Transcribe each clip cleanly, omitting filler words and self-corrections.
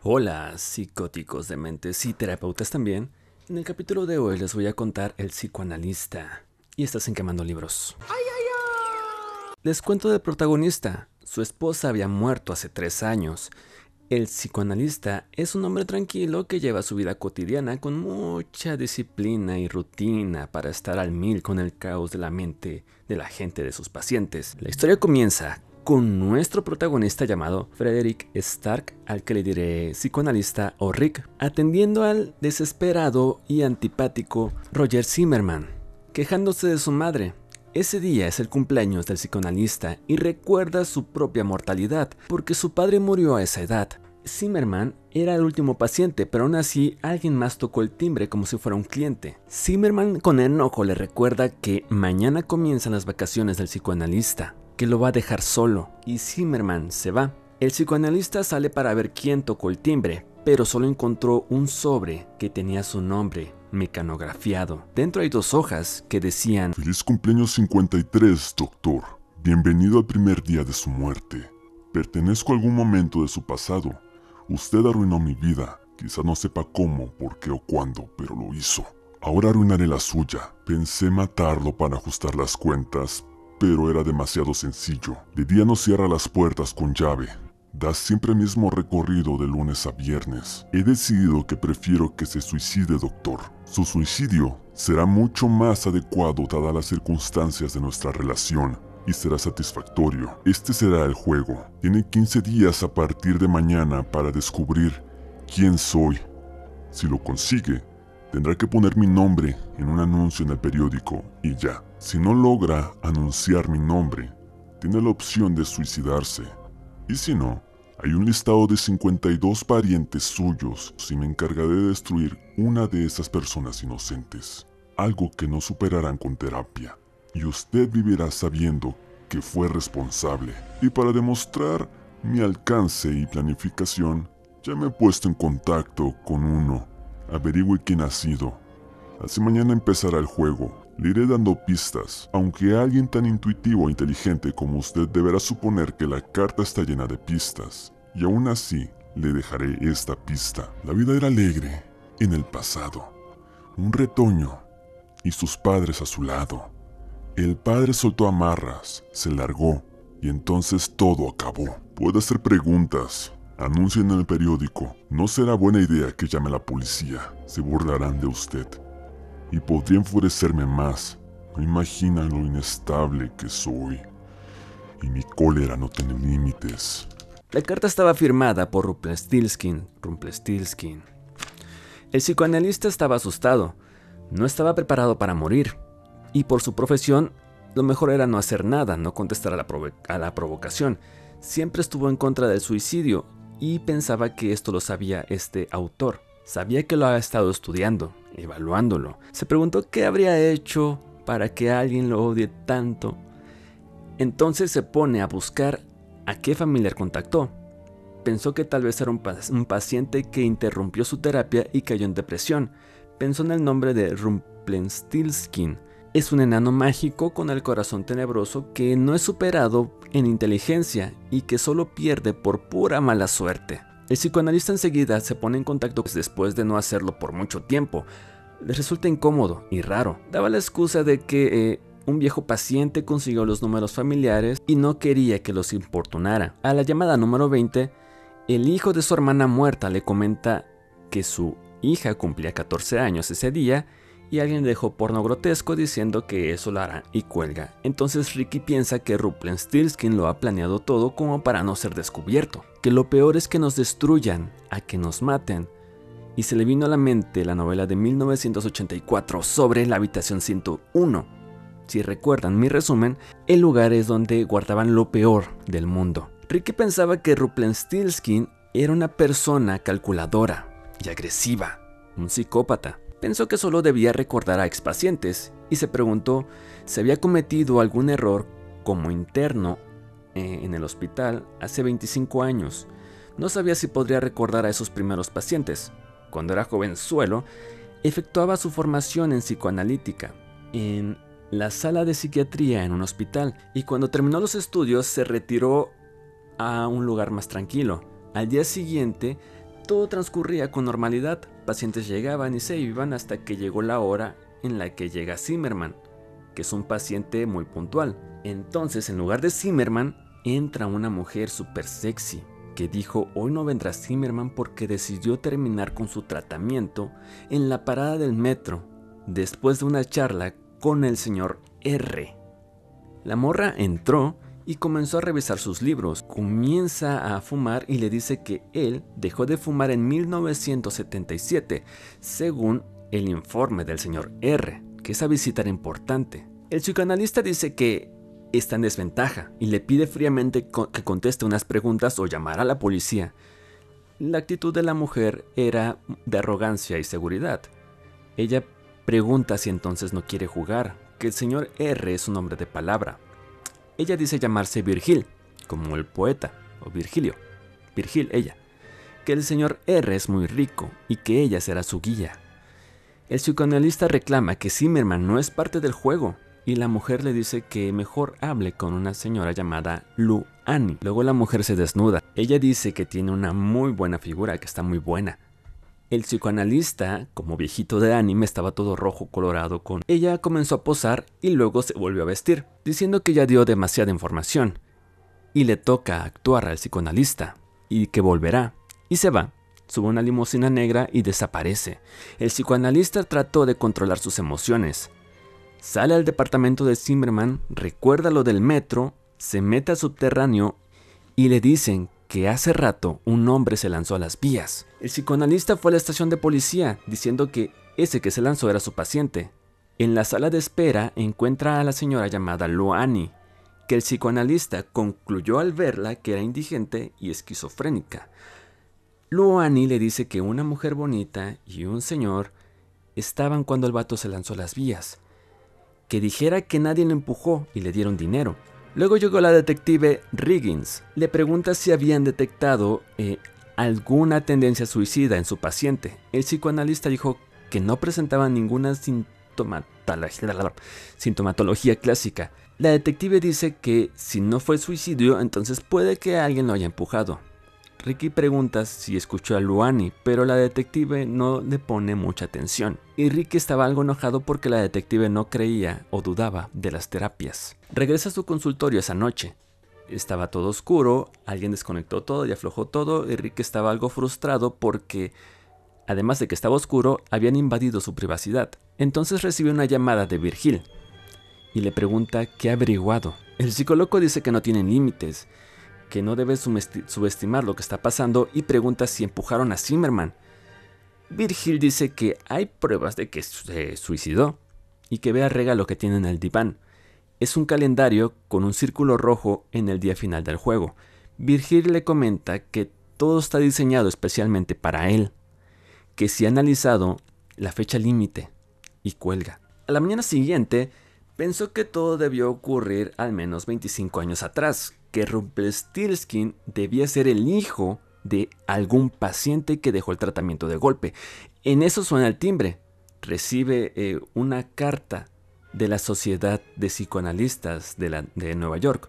Hola, psicóticos de mentes y terapeutas también. En el capítulo de hoy les voy a contar El psicoanalista. Y estás en Quemando Libros. Les cuento del protagonista. Su esposa había muerto hace 3 años. El psicoanalista es un hombre tranquilo que lleva su vida cotidiana con mucha disciplina y rutina para estar al mil con el caos de la mente de la gente de sus pacientes. La historia comienza con nuestro protagonista llamado Frederick Stark, al que le diré psicoanalista o Rick, atendiendo al desesperado y antipático Roger Zimmerman, quejándose de su madre. Ese día es el cumpleaños del psicoanalista y recuerda su propia mortalidad, porque su padre murió a esa edad. Zimmerman era el último paciente, pero aún así alguien más tocó el timbre como si fuera un cliente. Zimmerman con enojo le recuerda que mañana comienzan las vacaciones del psicoanalista, que lo va a dejar solo, y Zimmerman se va. El psicoanalista sale para ver quién tocó el timbre, pero solo encontró un sobre que tenía su nombre mecanografiado. Dentro hay 2 hojas que decían: Feliz cumpleaños 53, doctor. Bienvenido al primer día de su muerte. Pertenezco a algún momento de su pasado. Usted arruinó mi vida. Quizá no sepa cómo, por qué o cuándo, pero lo hizo. Ahora arruinaré la suya. Pensé matarlo para ajustar las cuentas, pero era demasiado sencillo. De día no cierra las puertas con llave. Da siempre el mismo recorrido de lunes a viernes. He decidido que prefiero que se suicide, doctor. Su suicidio será mucho más adecuado dadas las circunstancias de nuestra relación y será satisfactorio. Este será el juego. Tiene 15 días a partir de mañana para descubrir quién soy. Si lo consigue, tendrá que poner mi nombre en un anuncio en el periódico y ya. Si no logra anunciar mi nombre, tiene la opción de suicidarse. Y si no, hay un listado de 52 parientes suyos y me encargaré de destruir una de esas personas inocentes. Algo que no superarán con terapia. Y usted vivirá sabiendo que fue responsable. Y para demostrar mi alcance y planificación, ya me he puesto en contacto con uno. Averigüe quién ha sido. Así mañana empezará el juego. Le iré dando pistas, aunque alguien tan intuitivo e inteligente como usted deberá suponer que la carta está llena de pistas. Y aún así, le dejaré esta pista. La vida era alegre en el pasado. Un retoño y sus padres a su lado. El padre soltó amarras, se largó y entonces todo acabó. Puede hacer preguntas. Anuncien en el periódico. No será buena idea que llame a la policía. Se burlarán de usted. Y podría enfurecerme más. No imaginan lo inestable que soy. Y mi cólera no tiene límites. La carta estaba firmada por Rumpelstiltskin. El psicoanalista estaba asustado. No estaba preparado para morir. Y por su profesión, lo mejor era no hacer nada, no contestar a la provocación. Siempre estuvo en contra del suicidio y pensaba que esto lo sabía este autor. Sabía que lo había estado estudiando, evaluándolo. Se preguntó qué habría hecho para que alguien lo odie tanto. Entonces se pone a buscar a qué familiar contactó. Pensó que tal vez era un paciente que interrumpió su terapia y cayó en depresión. Pensó en el nombre de Rumpelstiltskin. Es un enano mágico con el corazón tenebroso que no es superado en inteligencia y que solo pierde por pura mala suerte. El psicoanalista enseguida se pone en contacto después de no hacerlo por mucho tiempo. Le resulta incómodo y raro. Daba la excusa de que un viejo paciente consiguió los números familiares y no quería que los importunara. A la llamada número 20, el hijo de su hermana muerta le comenta que su hija cumplía 14 años ese día y alguien dejó porno grotesco diciendo que eso lo hará y cuelga. Entonces Ricky piensa que Rumpelstiltskin lo ha planeado todo como para no ser descubierto, que lo peor es que nos destruyan a que nos maten. Y se le vino a la mente la novela de 1984 sobre la habitación 101. Si recuerdan mi resumen, el lugar es donde guardaban lo peor del mundo. Ricky pensaba que Rumpelstiltskin era una persona calculadora y agresiva, un psicópata. Pensó que solo debía recordar a expacientes y se preguntó si había cometido algún error como interno en el hospital hace 25 años. No sabía si podría recordar a esos primeros pacientes. Cuando era jovenzuelo, efectuaba su formación en psicoanalítica en la sala de psiquiatría en un hospital y cuando terminó los estudios se retiró a un lugar más tranquilo. Al día siguiente Todo transcurría con normalidad, pacientes llegaban y se iban hasta que llegó la hora en la que llega Zimmerman, que es un paciente muy puntual. Entonces, en lugar de Zimmerman, entra una mujer súper sexy, que dijo hoy no vendrá Zimmerman porque decidió terminar con su tratamiento en la parada del metro, después de una charla con el señor R. La morra entró y comenzó a revisar sus libros. Comienza a fumar y le dice que él dejó de fumar en 1977, según el informe del señor R, que esa visita era importante. El psicoanalista dice que está en desventaja y le pide fríamente que conteste unas preguntas o llamar a la policía. La actitud de la mujer era de arrogancia y seguridad. Ella pregunta si entonces no quiere jugar, que el señor R es un hombre de palabra. Ella dice llamarse Virgil, como el poeta, o Virgilio. Virgil, ella. Que el señor R es muy rico y que ella será su guía. El psicoanalista reclama que Zimmerman no es parte del juego y la mujer le dice que mejor hable con una señora llamada Lu Annie. Luego la mujer se desnuda. Ella dice que tiene una muy buena figura, que está muy buena. El psicoanalista, como viejito de anime, estaba todo rojo colorado con... Ella comenzó a posar y luego se volvió a vestir, diciendo que ya dio demasiada información. Y le toca actuar al psicoanalista, y que volverá. Y se va, sube a una limusina negra y desaparece. El psicoanalista trató de controlar sus emociones. Sale al departamento de Zimmerman, recuerda lo del metro, se mete al subterráneo y le dicen que hace rato un hombre se lanzó a las vías. El psicoanalista fue a la estación de policía diciendo que ese que se lanzó era su paciente. En la sala de espera encuentra a la señora llamada Lu Annie, que el psicoanalista concluyó al verla que era indigente y esquizofrénica. Lu Annie le dice que una mujer bonita y un señor estaban cuando el vato se lanzó a las vías, que dijera que nadie lo empujó y le dieron dinero. Luego llegó la detective Riggins. Le pregunta si habían detectado alguna tendencia suicida en su paciente. El psicoanalista dijo que no presentaba ninguna sintomatología clásica. La detective dice que si no fue suicidio, entonces puede que alguien lo haya empujado. Ricky pregunta si escuchó a Lu Annie, pero la detective no le pone mucha atención. Y Ricky estaba algo enojado porque la detective no creía o dudaba de las terapias. Regresa a su consultorio esa noche. Estaba todo oscuro, alguien desconectó todo y aflojó todo, y Ricky estaba algo frustrado porque, además de que estaba oscuro, habían invadido su privacidad. Entonces recibe una llamada de Virgil y le pregunta qué ha averiguado. El psicólogo dice que no tienen límites, que no debe subestimar lo que está pasando y pregunta si empujaron a Zimmerman. Virgil dice que hay pruebas de que se suicidó y que vea el regalo que tiene en el diván. Es un calendario con un círculo rojo en el día final del juego. Virgil le comenta que todo está diseñado especialmente para él, que si ha analizado la fecha límite y cuelga. A la mañana siguiente pensó que todo debió ocurrir al menos 25 años atrás, que Rumpelstiltskin debía ser el hijo de algún paciente que dejó el tratamiento de golpe. En eso suena el timbre. Recibe una carta de la Sociedad de Psicoanalistas de Nueva York,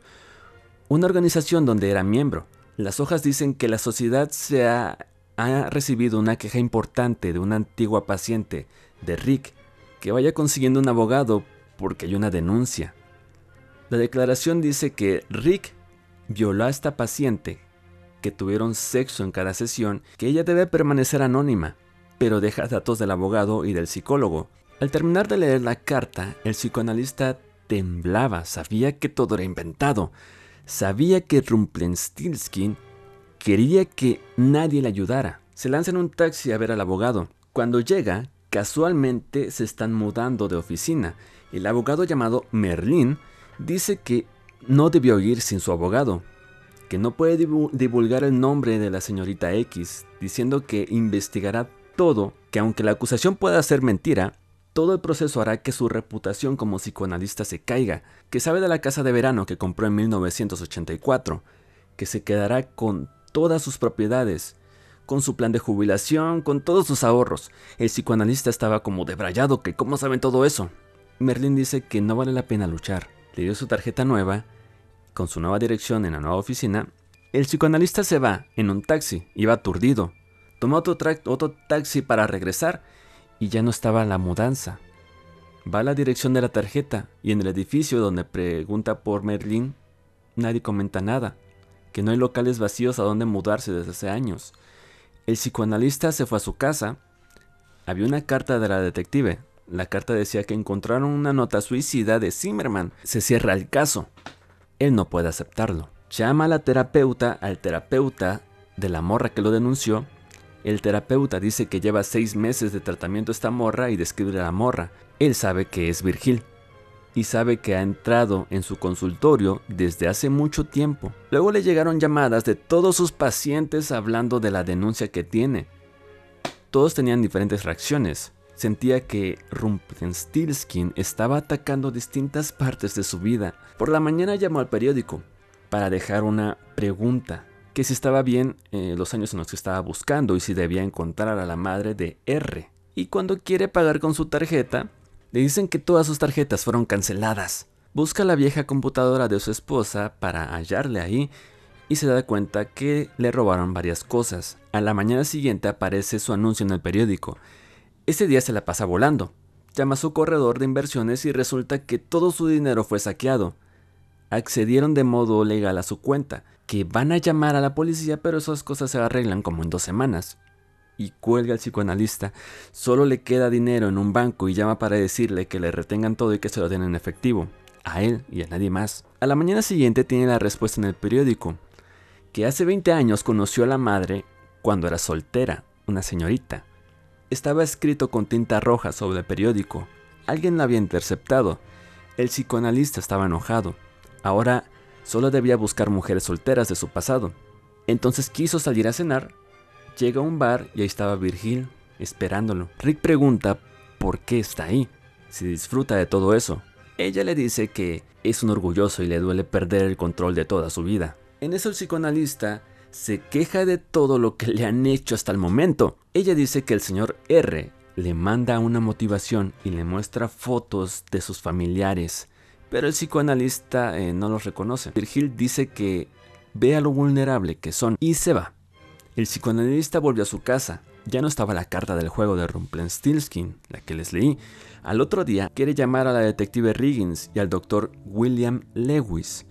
una organización donde era miembro. Las hojas dicen que la sociedad ha recibido una queja importante de una antigua paciente de Rick, que vaya consiguiendo un abogado porque hay una denuncia. La declaración dice que Rick violó a esta paciente, que tuvieron sexo en cada sesión, que ella debe permanecer anónima, pero deja datos del abogado y del psicólogo. Al terminar de leer la carta, el psicoanalista temblaba, sabía que todo era inventado, sabía que Rumpelstiltskin quería que nadie le ayudara. Se lanza en un taxi a ver al abogado. Cuando llega, casualmente se están mudando de oficina. El abogado llamado Merlin dice que no debió ir sin su abogado, que no puede divulgar el nombre de la señorita X, diciendo que investigará todo, que aunque la acusación pueda ser mentira, todo el proceso hará que su reputación como psicoanalista se caiga, que sabe de la casa de verano que compró en 1984, que se quedará con todas sus propiedades, con su plan de jubilación, con todos sus ahorros. El psicoanalista estaba como debrayado, que cómo saben todo eso. Merlin dice que no vale la pena luchar. Le dio su tarjeta nueva, con su nueva dirección en la nueva oficina. El psicoanalista se va en un taxi, iba aturdido. Toma otro taxi para regresar y ya no estaba la mudanza. Va a la dirección de la tarjeta y en el edificio donde pregunta por Merlin, nadie comenta nada, que no hay locales vacíos a donde mudarse desde hace años. El psicoanalista se fue a su casa. Había una carta de la detective. La carta decía que encontraron una nota suicida de Zimmerman. Se cierra el caso. Él no puede aceptarlo. Llama al terapeuta de la morra que lo denunció. El terapeuta dice que lleva 6 meses de tratamiento esta morra y describe a la morra. Él sabe que es Virgil y sabe que ha entrado en su consultorio desde hace mucho tiempo. Luego le llegaron llamadas de todos sus pacientes hablando de la denuncia que tiene. Todos tenían diferentes reacciones. Sentía que Rumpelstiltskin estaba atacando distintas partes de su vida. Por la mañana llamó al periódico para dejar una pregunta, que si estaba bien los años en los que estaba buscando y si debía encontrar a la madre de R. Y cuando quiere pagar con su tarjeta, le dicen que todas sus tarjetas fueron canceladas. Busca la vieja computadora de su esposa para hallarle ahí y se da cuenta que le robaron varias cosas. A la mañana siguiente aparece su anuncio en el periódico. Ese día se la pasa volando. Llama a su corredor de inversiones y resulta que todo su dinero fue saqueado. Accedieron de modo legal a su cuenta, que van a llamar a la policía, pero esas cosas se arreglan como en 2 semanas. Y cuelga al psicoanalista. Solo le queda dinero en un banco y llama para decirle que le retengan todo y que se lo den en efectivo. A él y a nadie más. A la mañana siguiente tiene la respuesta en el periódico. Que hace 20 años conoció a la madre cuando era soltera, una señorita. Estaba escrito con tinta roja sobre el periódico. Alguien la había interceptado. El psicoanalista estaba enojado. Ahora solo debía buscar mujeres solteras de su pasado. Entonces quiso salir a cenar. Llega a un bar y ahí estaba Virgil, esperándolo. Rick pregunta por qué está ahí, si disfruta de todo eso. Ella le dice que es un orgulloso y le duele perder el control de toda su vida. En eso el psicoanalista se queja de todo lo que le han hecho hasta el momento. Ella dice que el señor R le manda una motivación y le muestra fotos de sus familiares, pero el psicoanalista no los reconoce. Virgil dice que vea lo vulnerable que son y se va. El psicoanalista volvió a su casa. Ya no estaba la carta del juego de Rumpelstiltskin, la que les leí. Al otro día quiere llamar a la detective Riggins y al doctor William Lewis.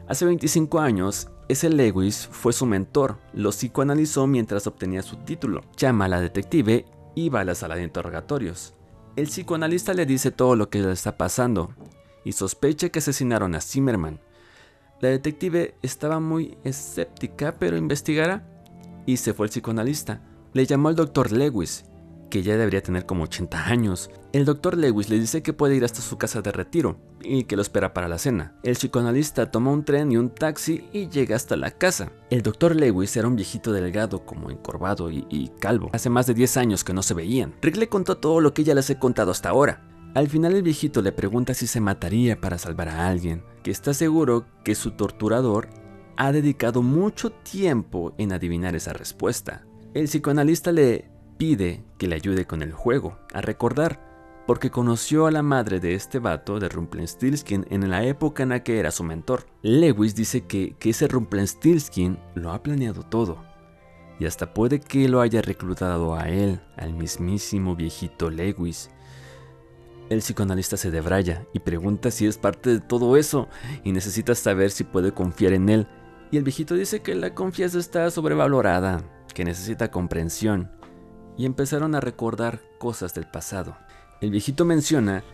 Hace 25 años, ese Lewis fue su mentor. Lo psicoanalizó mientras obtenía su título. Llama a la detective y va a la sala de interrogatorios. El psicoanalista le dice todo lo que le está pasando y sospecha que asesinaron a Zimmerman. La detective estaba muy escéptica, pero investigará. Y se fue el psicoanalista. Le llamó al doctor Lewis, que ya debería tener como 80 años. El doctor Lewis le dice que puede ir hasta su casa de retiro y que lo espera para la cena. El psicoanalista toma un tren y un taxi y llega hasta la casa. El doctor Lewis era un viejito delgado, como encorvado y calvo. Hace más de 10 años que no se veían. Rick le contó todo lo que ya les he contado hasta ahora. Al final el viejito le pregunta si se mataría para salvar a alguien, que está seguro que su torturador ha dedicado mucho tiempo en adivinar esa respuesta. El psicoanalista le pide que le ayude con el juego, a recordar, porque conoció a la madre de este vato de Rumpelstiltskin en la época en la que era su mentor. Lewis dice que ese Rumpelstiltskin lo ha planeado todo, y hasta puede que lo haya reclutado a él, al mismísimo viejito Lewis. El psicoanalista se debraya y pregunta si es parte de todo eso, y necesita saber si puede confiar en él. Y el viejito dice que la confianza está sobrevalorada, que necesita comprensión. Y empezaron a recordar cosas del pasado. El viejito menciona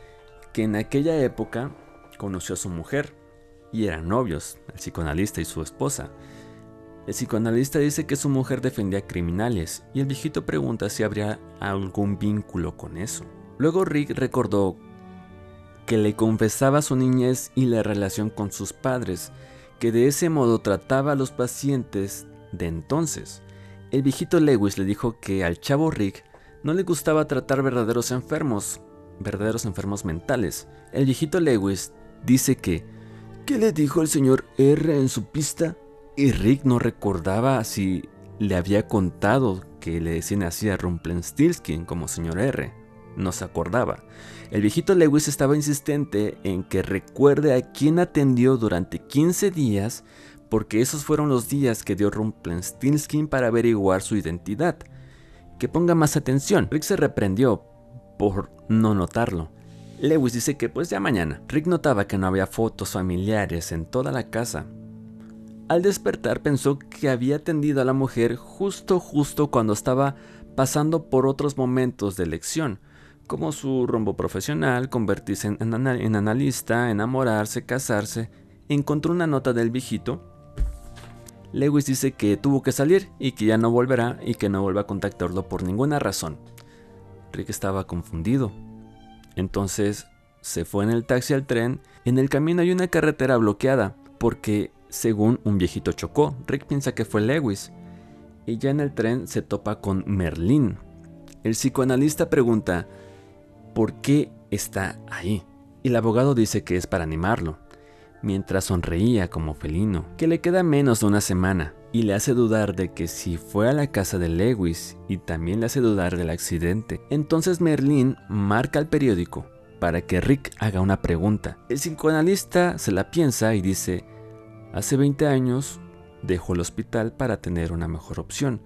que en aquella época conoció a su mujer y eran novios, el psicoanalista y su esposa. El psicoanalista dice que su mujer defendía criminales y el viejito pregunta si habría algún vínculo con eso. Luego Rick recordó que le confesaba su niñez y la relación con sus padres, que de ese modo trataba a los pacientes de entonces. El viejito Lewis le dijo que al chavo Rick no le gustaba tratar verdaderos enfermos mentales. El viejito Lewis dice que ¿qué le dijo el señor R en su pista? Y Rick no recordaba si le había contado que le decían así a Rumpelstiltskin como señor R. No se acordaba. El viejito Lewis estaba insistente en que recuerde a quién atendió durante 15 días, porque esos fueron los días que dio Rumpelstiltskin para averiguar su identidad. que ponga más atención. Rick se reprendió por no notarlo. Lewis dice que pues ya mañana. Rick notaba que no había fotos familiares en toda la casa. Al despertar pensó que había atendido a la mujer justo cuando estaba pasando por otros momentos de elección, como su rumbo profesional, convertirse en analista, enamorarse, casarse. Encontró una nota del viejito. Lewis dice que tuvo que salir y que ya no volverá y que no vuelva a contactarlo por ninguna razón. Rick estaba confundido. Entonces se fue en el taxi al tren. En el camino hay una carretera bloqueada porque, según, un viejito chocó. Rick piensa que fue Lewis. Y ya en el tren se topa con Merlín. El psicoanalista pregunta ¿por qué está ahí? Y el abogado dice que es para animarlo, mientras sonreía como felino, que le queda menos de una semana, y le hace dudar de que si fue a la casa de Lewis, y también le hace dudar del accidente. Entonces Merlín marca el periódico para que Rick haga una pregunta. El psicoanalista se la piensa y dice: hace 20 años dejó el hospital para tener una mejor opción.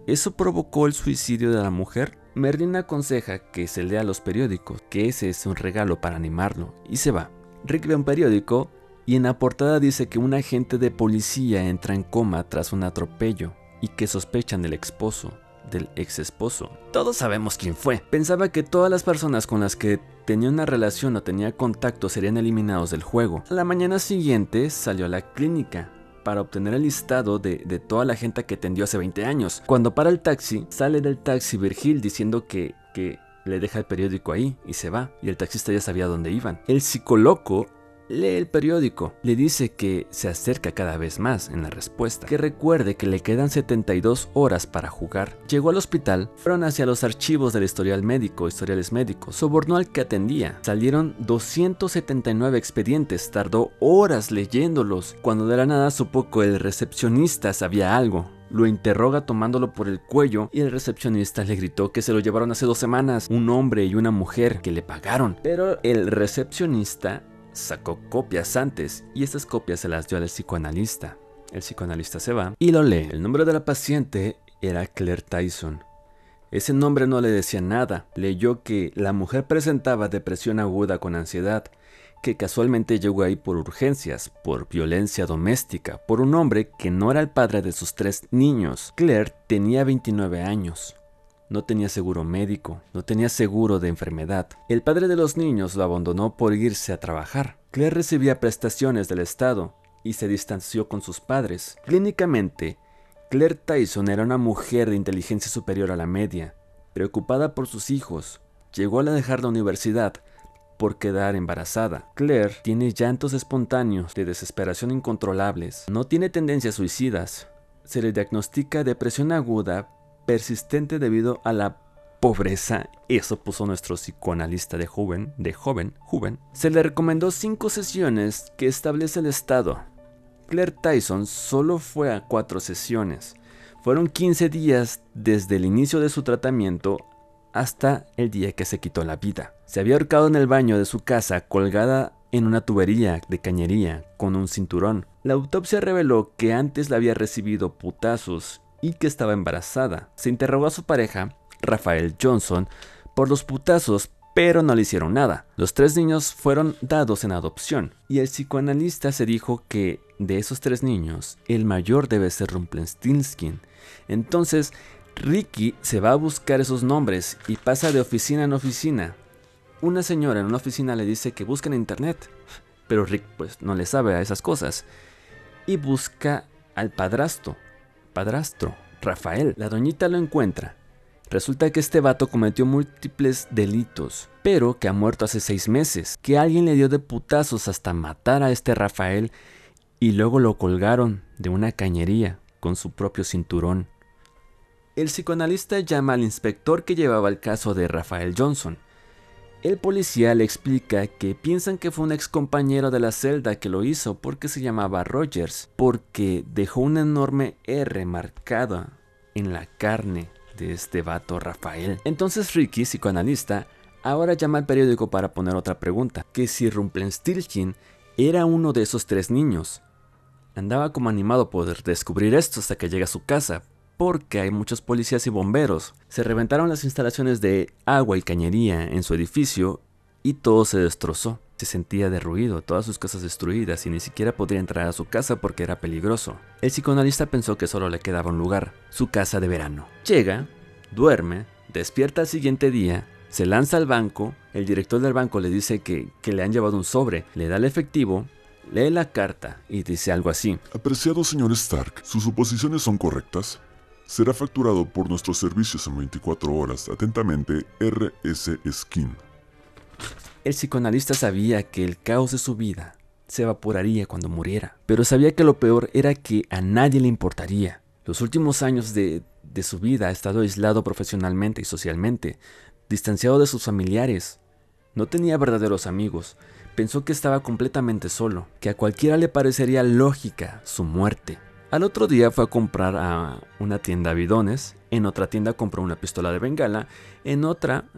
¿Eso provocó el suicidio de la mujer? Merlín aconseja que se lea los periódicos, que ese es un regalo para animarlo, y se va. Rick ve un periódico y en la portada dice que un agente de policía entra en coma tras un atropello y que sospechan del ex esposo. Todos sabemos quién fue. Pensaba que todas las personas con las que tenía una relación o tenía contacto serían eliminados del juego. A la mañana siguiente salió a la clínica para obtener el listado de toda la gente que atendió hace 20 años. Cuando para el taxi, sale del taxi Virgil diciendo que le deja el periódico ahí y se va. Y el taxista ya sabía dónde iban. El psicoloco lee el periódico, le dice que se acerca cada vez más en la respuesta, que recuerde que le quedan 72 horas para jugar. Llegó al hospital, fueron hacia los archivos del historiales médicos, sobornó al que atendía. Salieron 279 expedientes, tardó horas leyéndolos. Cuando de la nada supo que el recepcionista sabía algo. Lo interroga tomándolo por el cuello y el recepcionista le gritó que se lo llevaron hace 2 semanas, un hombre y una mujer que le pagaron. Pero el recepcionista sacó copias antes y estas copias se las dio al psicoanalista. El psicoanalista se va y lo lee. El nombre de la paciente era Claire Tyson. Ese nombre no le decía nada. Leyó que la mujer presentaba depresión aguda con ansiedad, que casualmente llegó ahí por urgencias, por violencia doméstica, por un hombre que no era el padre de sus 3 niños. Claire tenía 29 años. No tenía seguro médico, no tenía seguro de enfermedad. El padre de los niños lo abandonó por irse a trabajar. Claire recibía prestaciones del Estado y se distanció con sus padres. Clínicamente, Claire Tyson era una mujer de inteligencia superior a la media, preocupada por sus hijos. Llegó a dejar la universidad por quedar embarazada. Claire tiene llantos espontáneos de desesperación incontrolables. No tiene tendencias suicidas. Se le diagnostica depresión aguda persistente debido a la pobreza. Eso puso nuestro psicoanalista de joven. Se le recomendó 5 sesiones que establece el Estado. Claire Tyson solo fue a 4 sesiones. Fueron 15 días desde el inicio de su tratamiento hasta el día que se quitó la vida. Se había ahorcado en el baño de su casa, colgada en una tubería de cañería con un cinturón. La autopsia reveló que antes la había recibido putazos y que estaba embarazada. Se interrogó a su pareja, Raphael Johnson, por los putazos, pero no le hicieron nada. Los 3 niños fueron dados en adopción, y el psicoanalista se dijo que de esos 3 niños, el mayor debe ser Rumpelstiltskin. Entonces, Ricky se va a buscar esos nombres y pasa de oficina en oficina. Una señora en una oficina le dice que busque en internet, pero Rick pues no le sabe a esas cosas, y busca al padrastro, Rafael. La doñita lo encuentra. Resulta que este vato cometió múltiples delitos, pero que ha muerto hace 6 meses, que alguien le dio de putazos hasta matar a este Rafael y luego lo colgaron de una cañería con su propio cinturón. El psicoanalista llama al inspector que llevaba el caso de Raphael Johnson. El policía le explica que piensan que fue un ex compañero de la celda que lo hizo porque se llamaba Rogers, porque dejó una enorme R marcada en la carne de este vato Rafael. Entonces Ricky, psicoanalista, ahora llama al periódico para poner otra pregunta, que si Rumpelstiltskin era uno de esos 3 niños. Andaba como animado por descubrir esto hasta que llega a su casa, porque hay muchos policías y bomberos. Se reventaron las instalaciones de agua y cañería en su edificio y todo se destrozó. Se sentía derruido, todas sus casas destruidas y ni siquiera podría entrar a su casa porque era peligroso. El psicoanalista pensó que solo le quedaba un lugar, su casa de verano. Llega, duerme, despierta al siguiente día, se lanza al banco, el director del banco le dice que le han llevado un sobre, le da el efectivo, lee la carta y dice algo así: Apreciado señor Stark, sus suposiciones son correctas. Será facturado por nuestros servicios en 24 horas. Atentamente, R.S. Skin. El psicoanalista sabía que el caos de su vida se evaporaría cuando muriera, pero sabía que lo peor era que a nadie le importaría. Los últimos años de su vida ha estado aislado profesionalmente y socialmente, distanciado de sus familiares. No tenía verdaderos amigos. Pensó que estaba completamente solo, que a cualquiera le parecería lógica su muerte. Al otro día fue a comprar a una tienda bidones, en otra tienda compró una pistola de bengala, en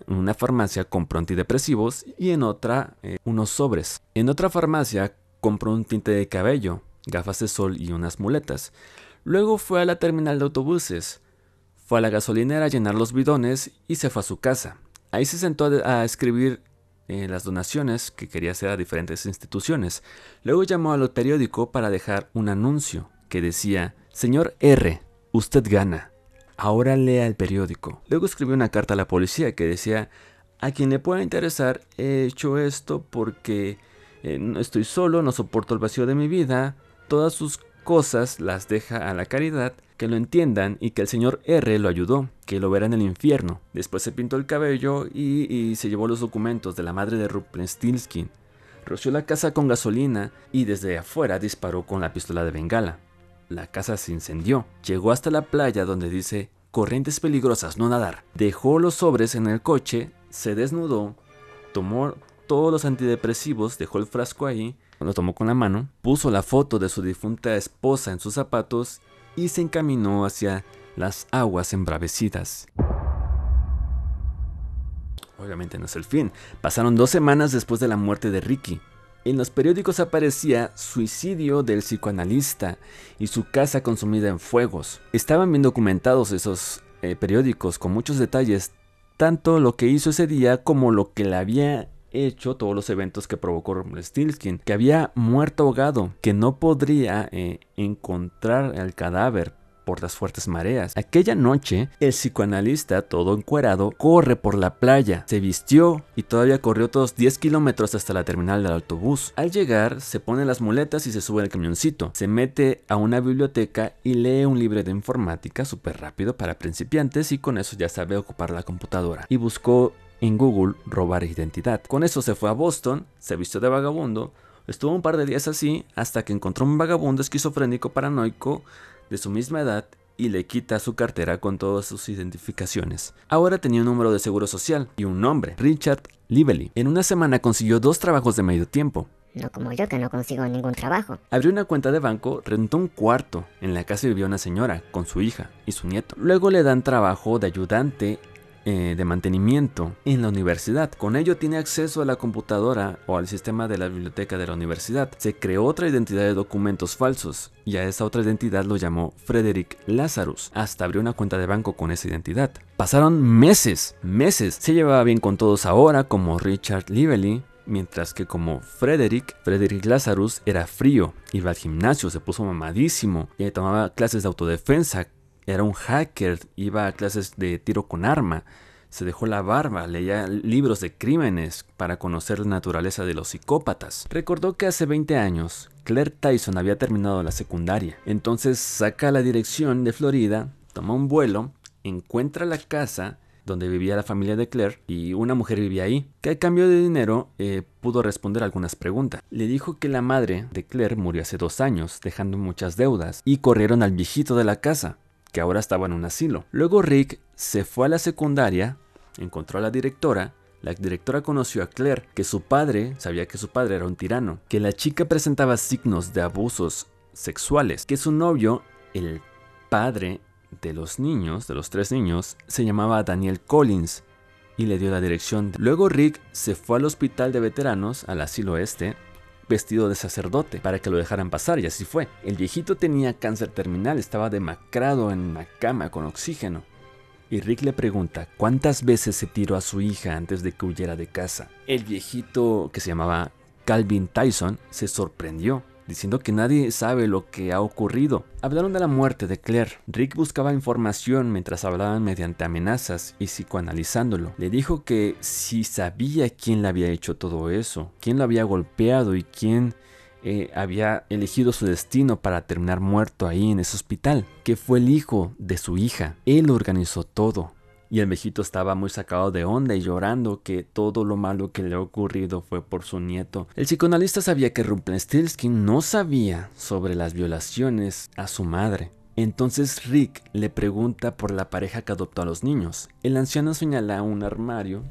una farmacia compró antidepresivos y en otra unos sobres. En otra farmacia compró un tinte de cabello, gafas de sol y unas muletas. Luego fue a la terminal de autobuses, fue a la gasolinera a llenar los bidones y se fue a su casa. Ahí se sentó a escribir las donaciones que quería hacer a diferentes instituciones. Luego llamó al periódico para dejar un anuncio que decía: Señor R, usted gana. Ahora lea el periódico. Luego escribió una carta a la policía que decía: a quien le pueda interesar, he hecho esto porque no estoy solo, no soporto el vacío de mi vida, todas sus cosas las deja a la caridad, que lo entiendan y que el señor R lo ayudó, que lo verá en el infierno. Después se pintó el cabello y se llevó los documentos de la madre de Rumpelstiltskin. Roció la casa con gasolina y desde afuera disparó con la pistola de bengala. La casa se incendió. Llegó hasta la playa donde dice: corrientes peligrosas, no nadar. Dejó los sobres en el coche, se desnudó, tomó todos los antidepresivos, dejó el frasco ahí, lo tomó con la mano, puso la foto de su difunta esposa en sus zapatos y se encaminó hacia las aguas embravecidas. Obviamente no es el fin. Pasaron 2 semanas después de la muerte de Ricky. En los periódicos aparecía suicidio del psicoanalista y su casa consumida en fuegos. Estaban bien documentados esos periódicos con muchos detalles, tanto lo que hizo ese día como lo que le había hecho, todos los eventos que provocó Rumpelstiltskin, que había muerto ahogado, que no podría encontrar el cadáver por las fuertes mareas. Aquella noche, el psicoanalista, todo encuerado, corre por la playa, se vistió y todavía corrió otros 10 kilómetros hasta la terminal del autobús. Al llegar, se pone las muletas y se sube al camioncito. Se mete a una biblioteca y lee un libro de informática súper rápido para principiantes y con eso ya sabe ocupar la computadora. Y buscó en Google robar identidad. Con eso se fue a Boston, se vistió de vagabundo, estuvo un par de días así hasta que encontró un vagabundo esquizofrénico paranoico de su misma edad y le quita su cartera con todas sus identificaciones. Ahora tenía un número de seguro social y un nombre: Richard Lively. En una semana consiguió 2 trabajos de medio tiempo. No como yo, que no consigo ningún trabajo. Abrió una cuenta de banco, rentó un cuarto. En la casa vivía una señora con su hija y su nieto. Luego le dan trabajo de ayudante de mantenimiento en la universidad. Con ello tiene acceso a la computadora o al sistema de la biblioteca de la universidad. Se creó otra identidad de documentos falsos y a esa otra identidad lo llamó Frederick Lazarus. Hasta abrió una cuenta de banco con esa identidad. Pasaron meses. Se llevaba bien con todos ahora como Richard Lively, mientras que como Frederick Lazarus era frío, iba al gimnasio, se puso mamadísimo, tomaba clases de autodefensa. Era un hacker, iba a clases de tiro con arma, se dejó la barba, leía libros de crímenes para conocer la naturaleza de los psicópatas. Recordó que hace 20 años Claire Tyson había terminado la secundaria. Entonces saca la dirección de Florida, toma un vuelo, encuentra la casa donde vivía la familia de Claire y una mujer vivía ahí, que a cambio de dinero pudo responder algunas preguntas. Le dijo que la madre de Claire murió hace 2 años, dejando muchas deudas, y corrieron al viejito de la casa, que ahora estaba en un asilo. Luego Rick se fue a la secundaria, encontró a la directora conoció a Claire, que su padre, sabía que su padre era un tirano, que la chica presentaba signos de abusos sexuales, que su novio, el padre de los 3 niños, se llamaba Daniel Collins y le dio la dirección. Luego Rick se fue al hospital de veteranos, al asilo vestido de sacerdote para que lo dejaran pasar, y así fue. El viejito tenía cáncer terminal, estaba demacrado en la cama con oxígeno. Y Rick le pregunta cuántas veces se tiró a su hija antes de que huyera de casa. El viejito, que se llamaba Calvin Tyson, se sorprendió, diciendo que nadie sabe lo que ha ocurrido. Hablaron de la muerte de Claire. Rick buscaba información mientras hablaban mediante amenazas y psicoanalizándolo. Le dijo que si sabía quién le había hecho todo eso, quién lo había golpeado y quién había elegido su destino para terminar muerto ahí en ese hospital, que fue el hijo de su hija. Él organizó todo. Y el viejito estaba muy sacado de onda y llorando que todo lo malo que le ha ocurrido fue por su nieto. El psicoanalista sabía que Rumpelstiltskin no sabía sobre las violaciones a su madre. Entonces Rick le pregunta por la pareja que adoptó a los niños. El anciano señala un armario.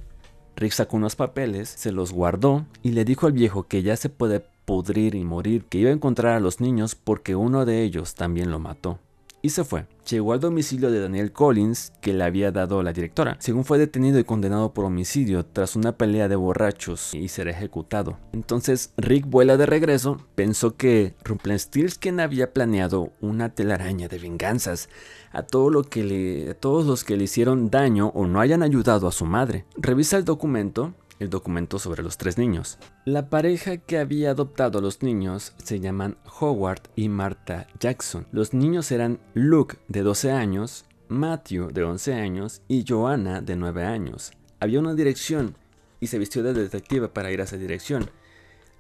Rick sacó unos papeles, se los guardó y le dijo al viejo que ya se puede pudrir y morir, que iba a encontrar a los niños porque uno de ellos también lo mató. Y se fue. Llegó al domicilio de Daniel Collins, que le había dado la directora. Según fue detenido y condenado por homicidio tras una pelea de borrachos y será ejecutado. Entonces Rick vuela de regreso. Pensó que Rumpelstiltskin había planeado una telaraña de venganzas a todos los que le hicieron daño o no hayan ayudado a su madre. Revisa el documento sobre los 3 niños. La pareja que había adoptado a los niños se llaman Howard y Martha Jackson. Los niños eran Luke, de 12 años, Matthew, de 11 años, y Joanna, de 9 años. Había una dirección y se vistió de detective para ir a esa dirección.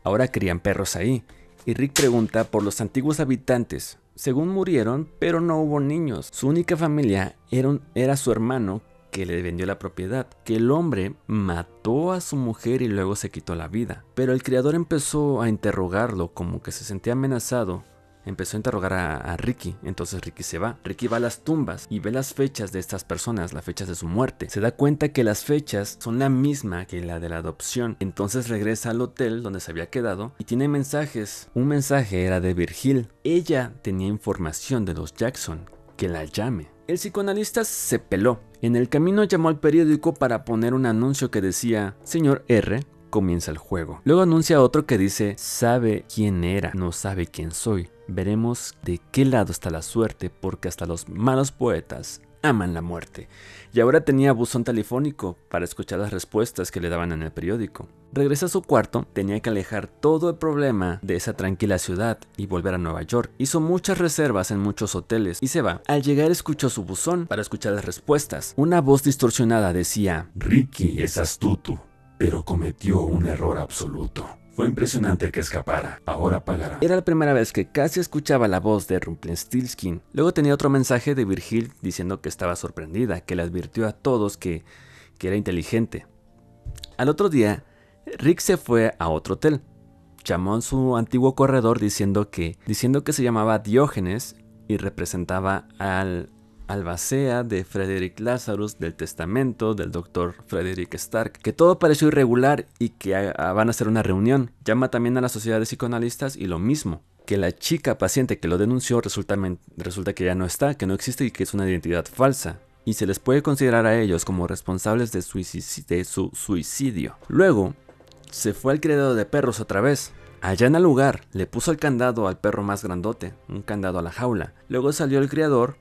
Ahora crían perros ahí, y Rick pregunta por los antiguos habitantes. Según murieron, pero no hubo niños. Su única familia era su hermano, que le vendió la propiedad, que el hombre mató a su mujer y luego se quitó la vida. Pero el criador empezó a interrogarlo, como que se sentía amenazado. Empezó a interrogar a Ricky, entonces Ricky se va. Ricky va a las tumbas y ve las fechas de estas personas, las fechas de su muerte. Se da cuenta que las fechas son la misma que la de la adopción. Entonces regresa al hotel donde se había quedado y tiene mensajes. Un mensaje era de Virgil. Ella tenía información de los Jackson, que la llame. El psicoanalista se peló. En el camino llamó al periódico para poner un anuncio que decía: Señor R, comienza el juego. Luego anuncia otro que dice: sabe quién era, no sabe quién soy. Veremos de qué lado está la suerte, porque hasta los malos poetas aman la muerte. Y ahora tenía buzón telefónico para escuchar las respuestas que le daban en el periódico. Regresa a su cuarto, tenía que alejar todo el problema de esa tranquila ciudad y volver a Nueva York. Hizo muchas reservas en muchos hoteles y se va. Al llegar escuchó su buzón para escuchar las respuestas. Una voz distorsionada decía: Ricky es astuto, pero cometió un error absoluto. Fue impresionante que escapara, ahora pagará. Era la primera vez que casi escuchaba la voz de Rumpelstiltskin. Luego tenía otro mensaje de Virgil diciendo que estaba sorprendida, que le advirtió a todos que era inteligente. Al otro día, Rick se fue a otro hotel. Llamó a su antiguo corredor diciendo que se llamaba Diógenes y representaba al albacea de Frederick Lazarus del testamento del Dr. Frederick Stark, que todo pareció irregular y que van a hacer una reunión. Llama también a la sociedad de psicoanalistas y lo mismo, que la chica paciente que lo denunció resulta que ya no está, que no existe y que es una identidad falsa, y se les puede considerar a ellos como responsables de su suicidio. Luego se fue al criadero de perros otra vez. Allá en el lugar le puso el candado al perro más grandote, un candado a la jaula. Luego salió el criador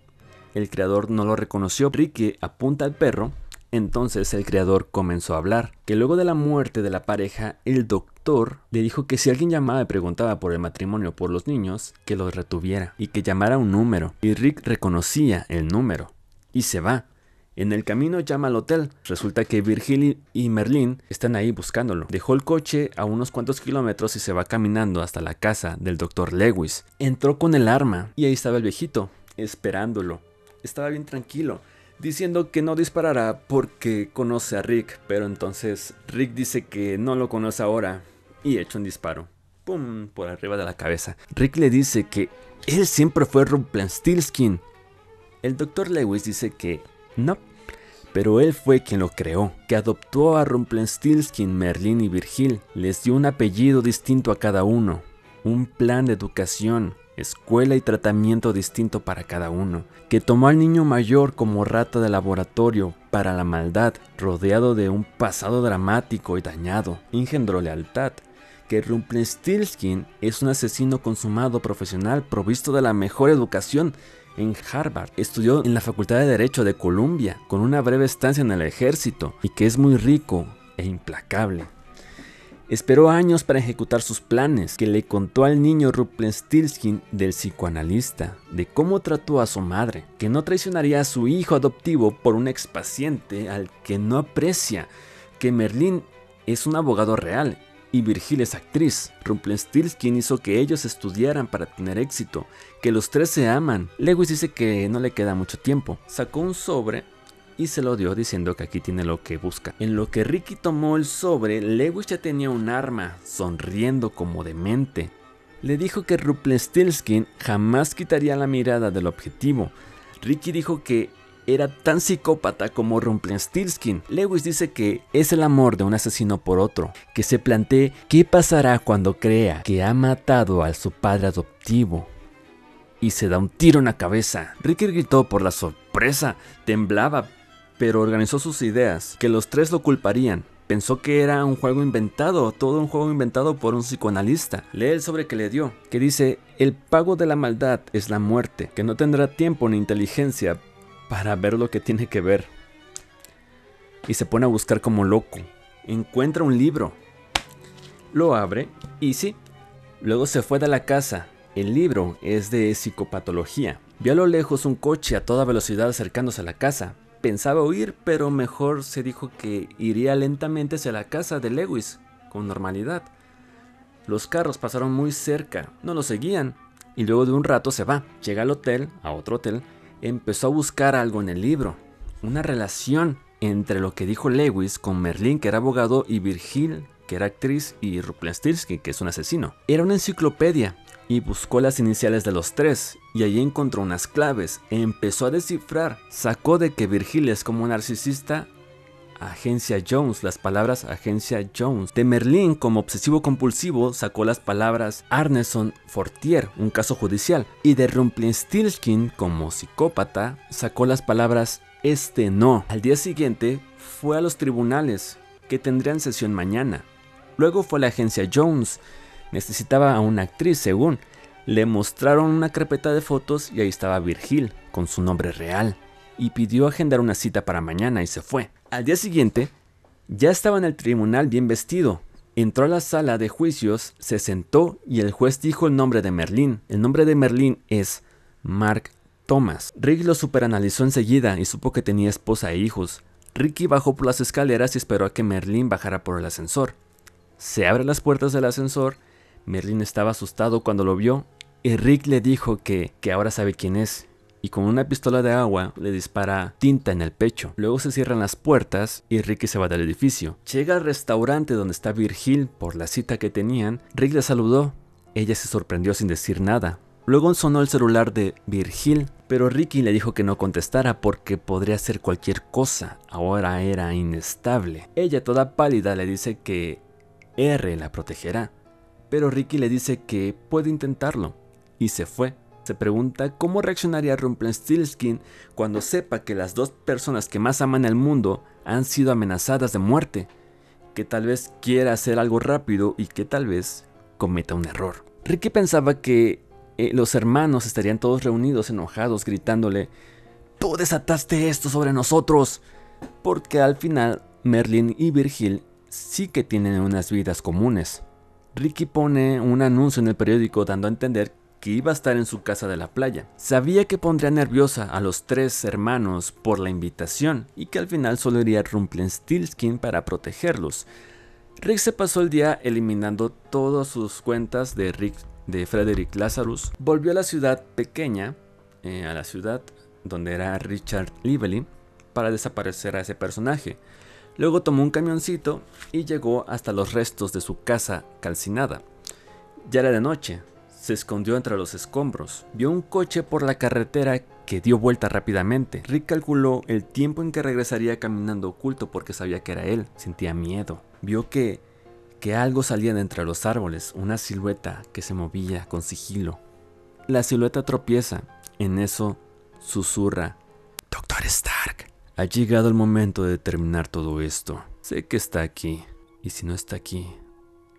no lo reconoció. Ricky apunta al perro. Entonces el criador comenzó a hablar, que luego de la muerte de la pareja, el doctor le dijo que si alguien llamaba y preguntaba por el matrimonio o por los niños, que los retuviera y que llamara un número. Y Rick reconocía el número y se va. En el camino llama al hotel. Resulta que Virgil y Merlin están ahí buscándolo. Dejó el coche a unos cuantos kilómetros y se va caminando hasta la casa del doctor Lewis. Entró con el arma y ahí estaba el viejito, esperándolo. Estaba bien tranquilo, diciendo que no disparará porque conoce a Rick, pero entonces Rick dice que no lo conoce ahora y echa un disparo. ¡Pum! Por arriba de la cabeza. Rick le dice que él siempre fue Rumpelstiltskin. El Dr. Lewis dice que no, pero él fue quien lo creó, que adoptó a Rumpelstiltskin, Merlin y Virgil, les dio un apellido distinto a cada uno, un plan de educación, escuela y tratamiento distinto para cada uno, que tomó al niño mayor como rata de laboratorio para la maldad, rodeado de un pasado dramático y dañado, engendró lealtad, que Rumpelstiltskin es un asesino consumado profesional provisto de la mejor educación en Harvard. Estudió en la Facultad de Derecho de Columbia con una breve estancia en el ejército y que es muy rico e implacable. Esperó años para ejecutar sus planes, que le contó al niño Rumpelstiltskin del psicoanalista, de cómo trató a su madre, que no traicionaría a su hijo adoptivo por un expaciente al que no aprecia, que Merlín es un abogado real y Virgil es actriz. Rumpelstiltskin hizo que ellos estudiaran para tener éxito, que los tres se aman. Lewis dice que no le queda mucho tiempo. Sacó un sobre y se lo dio diciendo que aquí tiene lo que busca. En lo que Ricky tomó el sobre, Lewis ya tenía un arma, sonriendo como demente. Le dijo que Rumpelstiltskin jamás quitaría la mirada del objetivo. Ricky dijo que era tan psicópata como Rumpelstiltskin. Lewis dice que es el amor de un asesino por otro, que se plantee qué pasará cuando crea que ha matado a su padre adoptivo y se da un tiro en la cabeza. Ricky gritó por la sorpresa, temblaba, pero organizó sus ideas, que los tres lo culparían. Pensó que era un juego inventado, todo un juego inventado por un psicoanalista. Lee el sobre que le dio, que dice: el pago de la maldad es la muerte, que no tendrá tiempo ni inteligencia para ver lo que tiene que ver. Y se pone a buscar como loco. Encuentra un libro, lo abre y sí, luego se fue de la casa. El libro es de psicopatología. Vio a lo lejos un coche a toda velocidad acercándose a la casa. Pensaba huir, pero mejor se dijo que iría lentamente hacia la casa de Lewis, con normalidad. Los carros pasaron muy cerca, no lo seguían, y luego de un rato se va. Llega al hotel, a otro hotel, empezó a buscar algo en el libro, una relación entre lo que dijo Lewis con Merlín, que era abogado, y Virgil, que era actriz, y Rumpelstiltskin, que es un asesino. Era una enciclopedia, y buscó las iniciales de los tres, y allí encontró unas claves. Empezó a descifrar, sacó de que Virgil es como un narcisista, Agencia Jones, las palabras Agencia Jones. De Merlín, como obsesivo compulsivo, sacó las palabras Arneson Fortier, un caso judicial. Y de Rumpelstiltskin, como psicópata, sacó las palabras este no. Al día siguiente fue a los tribunales, que tendrían sesión mañana. Luego fue a la Agencia Jones. Necesitaba a una actriz, según. Le mostraron una carpeta de fotos y ahí estaba Virgil, con su nombre real. Y pidió agendar una cita para mañana y se fue. Al día siguiente, ya estaba en el tribunal bien vestido. Entró a la sala de juicios, se sentó y el juez dijo el nombre de Merlín. El nombre de Merlín es Mark Thomas. Rick lo superanalizó enseguida y supo que tenía esposa e hijos. Ricky bajó por las escaleras y esperó a que Merlín bajara por el ascensor. Se abren las puertas del ascensor. Merlín estaba asustado cuando lo vio y Rick le dijo que ahora sabe quién es, y con una pistola de agua le dispara tinta en el pecho. Luego se cierran las puertas y Ricky se va del edificio. Llega al restaurante donde está Virgil por la cita que tenían. Rick la saludó. Ella se sorprendió sin decir nada. Luego sonó el celular de Virgil, pero Ricky le dijo que no contestara porque podría ser cualquier cosa. Ahora era inestable. Ella, toda pálida, le dice que R la protegerá. Pero Ricky le dice que puede intentarlo, y se fue. Se pregunta cómo reaccionaría Rumpelstiltskin cuando sepa que las dos personas que más aman el mundo han sido amenazadas de muerte, que tal vez quiera hacer algo rápido y que tal vez cometa un error. Ricky pensaba que los hermanos estarían todos reunidos, enojados, gritándole: «¡Tú desataste esto sobre nosotros!», porque al final Merlín y Virgil sí que tienen unas vidas comunes. Ricky pone un anuncio en el periódico dando a entender que iba a estar en su casa de la playa. Sabía que pondría nerviosa a los tres hermanos por la invitación y que al final solo iría Rumpelstiltskin para protegerlos. Rick se pasó el día eliminando todas sus cuentas de Frederick Lazarus. Volvió a la ciudad pequeña, a la ciudad donde era Richard Lively, para desaparecer a ese personaje. Luego tomó un camioncito y llegó hasta los restos de su casa calcinada. Ya era de noche, se escondió entre los escombros. Vio un coche por la carretera que dio vuelta rápidamente. Rick calculó el tiempo en que regresaría caminando oculto porque sabía que era él. Sentía miedo. Vio que algo salía de entre los árboles, una silueta que se movía con sigilo. La silueta tropieza. En eso susurra: «Doctor Stark, ha llegado el momento de terminar todo esto. Sé que está aquí, y si no está aquí,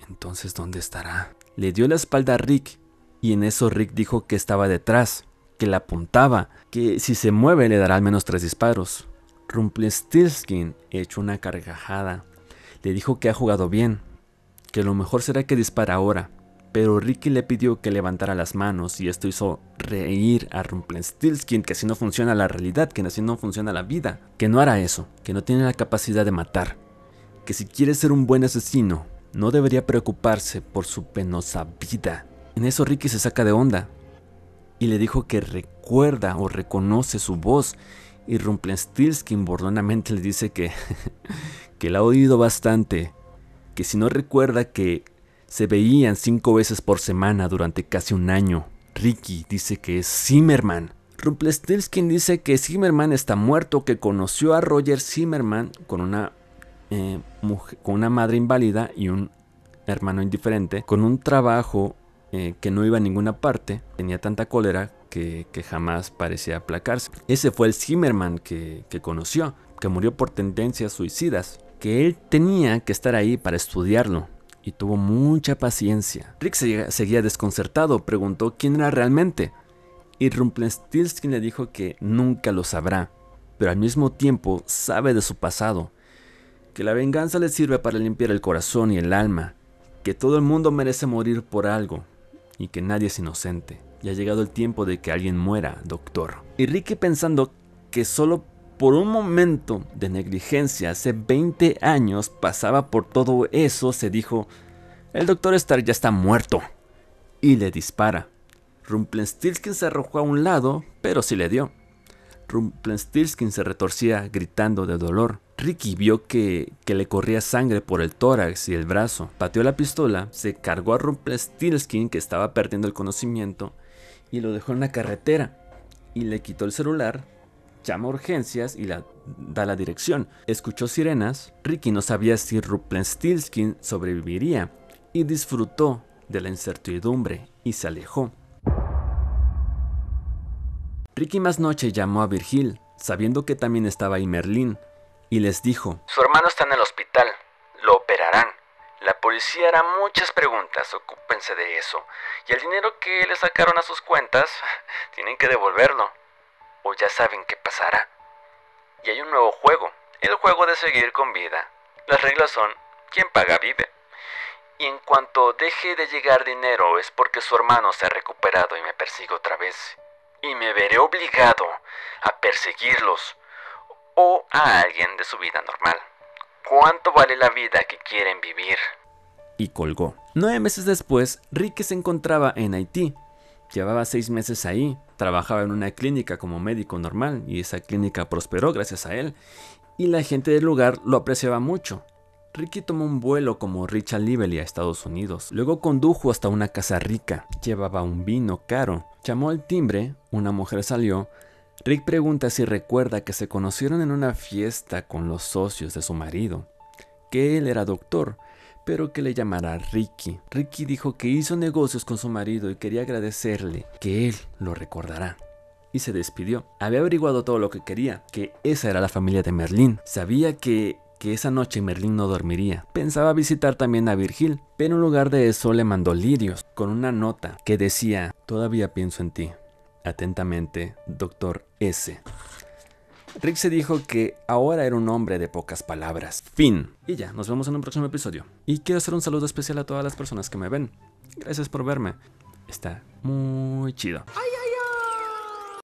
Entonces, ¿dónde estará? Le dio la espalda a Rick y en eso Rick dijo que estaba detrás, que la apuntaba, que si se mueve le dará al menos 3 disparos. Rumpelstiltskin echó una carcajada. Le dijo que ha jugado bien, que lo mejor será que dispara ahora. Pero Ricky le pidió que levantara las manos y esto hizo reír a Rumpelstiltskin, que así no funciona la realidad, que así no funciona la vida. Que no hará eso, que no tiene la capacidad de matar. Que si quiere ser un buen asesino, no debería preocuparse por su penosa vida. En eso Ricky se saca de onda y le dijo que recuerda o reconoce su voz. Y Rumpelstiltskin burlonamente le dice que la ha oído bastante, que si no recuerda que se veían 5 veces por semana durante casi un año. Ricky dice que es Zimmerman. Rumpelstiltskin dice que Zimmerman está muerto, que conoció a Roger Zimmerman con una madre inválida y un hermano indiferente, con un trabajo que no iba a ninguna parte. Tenía tanta cólera que jamás parecía aplacarse. Ese fue el Zimmerman que conoció, que murió por tendencias suicidas, que él tenía que estar ahí para estudiarlo. Y tuvo mucha paciencia. Rick seguía desconcertado, preguntó quién era realmente. Y Rumpelstiltskin le dijo que nunca lo sabrá, pero al mismo tiempo sabe de su pasado. Que la venganza le sirve para limpiar el corazón y el alma. Que todo el mundo merece morir por algo. Y que nadie es inocente. Y ha llegado el tiempo de que alguien muera, doctor. Y Ricky, pensando que solo por un momento de negligencia hace 20 años pasaba por todo eso, se dijo: el Dr. Stark ya está muerto. Y le dispara. Rumpelstiltskin se arrojó a un lado, pero sí le dio. Rumpelstiltskin se retorcía gritando de dolor. Ricky vio que le corría sangre por el tórax y el brazo. Pateó la pistola, se cargó a Rumpelstiltskin, que estaba perdiendo el conocimiento, y lo dejó en la carretera. Y le quitó el celular, llama a urgencias y da la dirección. Escuchó sirenas. Ricky no sabía si Rumpelstiltskin sobreviviría y disfrutó de la incertidumbre y se alejó. Ricky más noche llamó a Virgil, sabiendo que también estaba ahí Merlín, y les dijo: su hermano está en el hospital, lo operarán. La policía hará muchas preguntas, ocúpense de eso. Y el dinero que le sacaron a sus cuentas, tienen que devolverlo. O ya saben qué pasará. Y hay un nuevo juego, el juego de seguir con vida. Las reglas son: quien paga vive. Y en cuanto deje de llegar dinero es porque su hermano se ha recuperado y me persigue otra vez. Y me veré obligado a perseguirlos o a alguien de su vida normal. ¿Cuánto vale la vida que quieren vivir? Y colgó. 9 meses después, Ricky se encontraba en Haití. Llevaba 6 meses ahí. Trabajaba en una clínica como médico normal y esa clínica prosperó gracias a él. Y la gente del lugar lo apreciaba mucho. Ricky tomó un vuelo como Richard Lively a Estados Unidos. Luego condujo hasta una casa rica. Llevaba un vino caro. Llamó al timbre, una mujer salió. Rick pregunta si recuerda que se conocieron en una fiesta con los socios de su marido, que él era doctor, pero que le llamara Ricky. Ricky dijo que hizo negocios con su marido y quería agradecerle, que él lo recordará. Y se despidió. Había averiguado todo lo que quería, que esa era la familia de Merlín. Sabía que esa noche Merlín no dormiría. Pensaba visitar también a Virgil, pero en lugar de eso le mandó lirios con una nota que decía: todavía pienso en ti. Atentamente, Dr. S. Rick se dijo que ahora era un hombre de pocas palabras. Fin. Y ya, nos vemos en un próximo episodio. Y quiero hacer un saludo especial a todas las personas que me ven. Gracias por verme. Está muy chido.